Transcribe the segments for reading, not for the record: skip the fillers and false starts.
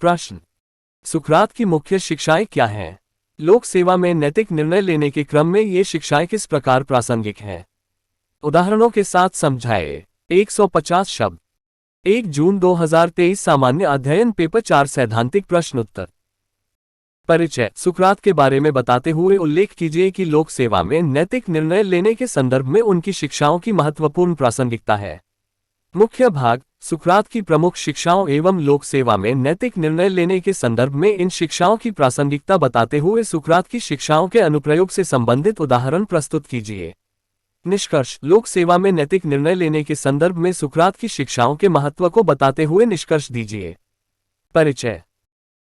प्रश्न। सुकरात की मुख्य शिक्षाएं क्या हैं? लोक सेवा में नैतिक निर्णय लेने के क्रम में ये शिक्षाएं किस प्रकार प्रासंगिक हैं? उदाहरणों के साथ समझाएं। 150 शब्द। 1 जून 2023 सामान्य अध्ययन पेपर 4 सैद्धांतिक प्रश्न उत्तर। परिचय। सुकरात के बारे में बताते हुए उल्लेख कीजिए कि लोक सेवा में नैतिक निर्णय लेने के संदर्भ में उनकी शिक्षाओं की महत्वपूर्ण प्रासंगिकता है। मुख्य भाग। सुकरात की प्रमुख शिक्षाओं एवं लोक सेवा में नैतिक निर्णय लेने के संदर्भ में इन शिक्षाओं की प्रासंगिकता बताते हुए सुकरात की शिक्षाओं के अनुप्रयोग से संबंधित उदाहरण प्रस्तुत कीजिए। निष्कर्ष। लोक सेवा में नैतिक निर्णय लेने के संदर्भ में सुकरात की शिक्षाओं के महत्व को बताते हुए निष्कर्ष दीजिए। परिचय।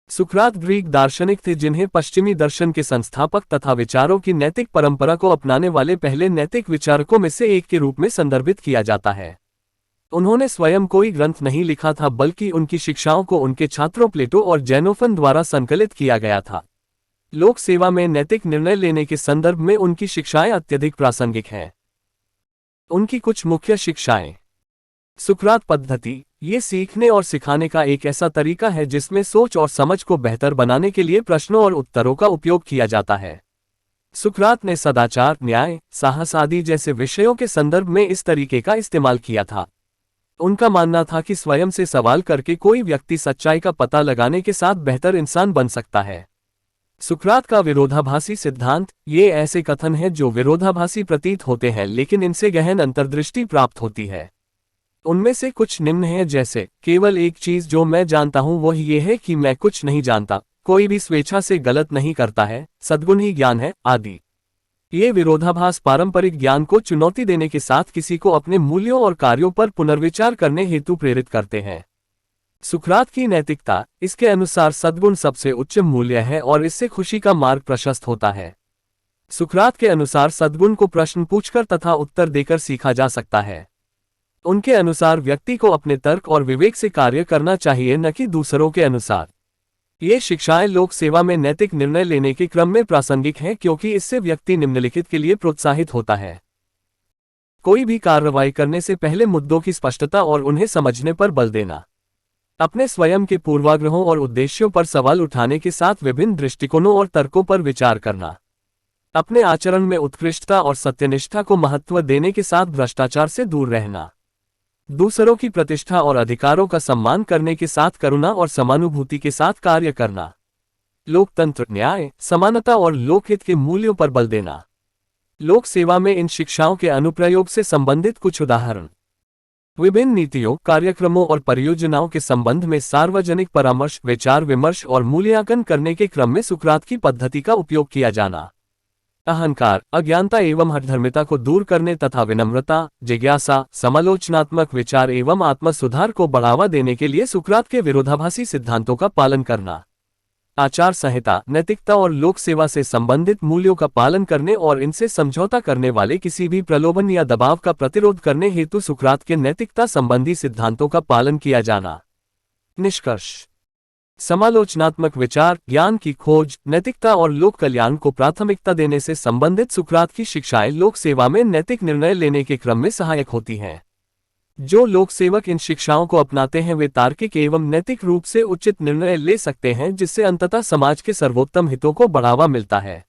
सुकरात ग्रीक दार्शनिक थे जिन्हें पश्चिमी दर्शन के संस्थापक तथा विचारों की नैतिक परंपरा को अपनाने वाले पहले नैतिक विचारकों में से एक के रूप में संदर्भित किया जाता है। उन्होंने स्वयं कोई ग्रंथ नहीं लिखा था, बल्कि उनकी शिक्षाओं को उनके छात्रों प्लेटो और जेनोफन द्वारा संकलित किया गया था। लोक सेवा में नैतिक निर्णय लेने के संदर्भ में उनकी शिक्षाएं अत्यधिक प्रासंगिक हैं। उनकी कुछ मुख्य शिक्षाएं। सुकरात पद्धति। ये सीखने और सिखाने का एक ऐसा तरीका है जिसमें सोच और समझ को बेहतर बनाने के लिए प्रश्नों और उत्तरों का उपयोग किया जाता है। सुकरात ने सदाचार, न्याय, साहस आदि जैसे विषयों के संदर्भ में इस तरीके का इस्तेमाल किया था। उनका मानना था कि स्वयं से सवाल करके कोई व्यक्ति सच्चाई का पता लगाने के साथ बेहतर इंसान बन सकता है। सुकरात का विरोधाभासी सिद्धांत। ये ऐसे कथन हैं जो विरोधाभासी प्रतीत होते हैं, लेकिन इनसे गहन अंतर्दृष्टि प्राप्त होती है। उनमें से कुछ निम्न हैं, जैसे केवल एक चीज जो मैं जानता हूं वह ये है कि मैं कुछ नहीं जानता, कोई भी स्वेच्छा से गलत नहीं करता है, सद्गुण ही ज्ञान है, आदि। ये विरोधाभास पारंपरिक ज्ञान को चुनौती देने के साथ किसी को अपने मूल्यों और कार्यों पर पुनर्विचार करने हेतु प्रेरित करते हैं। सुकरात की नैतिकता। इसके अनुसार सद्गुण सबसे उच्च मूल्य है और इससे खुशी का मार्ग प्रशस्त होता है। सुकरात के अनुसार सद्गुण को प्रश्न पूछकर तथा उत्तर देकर सीखा जा सकता है। उनके अनुसार व्यक्ति को अपने तर्क और विवेक से कार्य करना चाहिए, न कि दूसरों के अनुसार। ये शिक्षाएं लोक सेवा में नैतिक निर्णय लेने के क्रम में प्रासंगिक हैं, क्योंकि इससे व्यक्ति निम्नलिखित के लिए प्रोत्साहित होता है। कोई भी कार्रवाई करने से पहले मुद्दों की स्पष्टता और उन्हें समझने पर बल देना। अपने स्वयं के पूर्वाग्रहों और उद्देश्यों पर सवाल उठाने के साथ विभिन्न दृष्टिकोणों और तर्कों पर विचार करना। अपने आचरण में उत्कृष्टता और सत्यनिष्ठा को महत्व देने के साथ भ्रष्टाचार से दूर रहना। दूसरों की प्रतिष्ठा और अधिकारों का सम्मान करने के साथ करुणा और समानुभूति के साथ कार्य करना। लोकतंत्र, न्याय, समानता और लोकहित के मूल्यों पर बल देना। लोक सेवा में इन शिक्षाओं के अनुप्रयोग से संबंधित कुछ उदाहरण। विभिन्न नीतियों, कार्यक्रमों और परियोजनाओं के संबंध में सार्वजनिक परामर्श, विचार विमर्श और मूल्यांकन करने के क्रम में सुकरात की पद्धति का उपयोग किया जाना। अहंकार, अज्ञानता एवं हठधर्मिता को दूर करने तथा विनम्रता, जिज्ञासा, समालोचनात्मक विचार एवं आत्म सुधार को बढ़ावा देने के लिए सुकरात के विरोधाभासी सिद्धांतों का पालन करना। आचार संहिता, नैतिकता और लोक सेवा से संबंधित मूल्यों का पालन करने और इनसे समझौता करने वाले किसी भी प्रलोभन या दबाव का प्रतिरोध करने हेतु सुकरात के नैतिकता संबंधी सिद्धांतों का पालन किया जाना। निष्कर्ष। समालोचनात्मक विचार, ज्ञान की खोज, नैतिकता और लोक कल्याण को प्राथमिकता देने से संबंधित सुकरात की शिक्षाएं लोक सेवा में नैतिक निर्णय लेने के क्रम में सहायक होती हैं। जो लोक सेवक इन शिक्षाओं को अपनाते हैं वे तार्किक एवं नैतिक रूप से उचित निर्णय ले सकते हैं, जिससे अंततः समाज के सर्वोत्तम हितों को बढ़ावा मिलता है।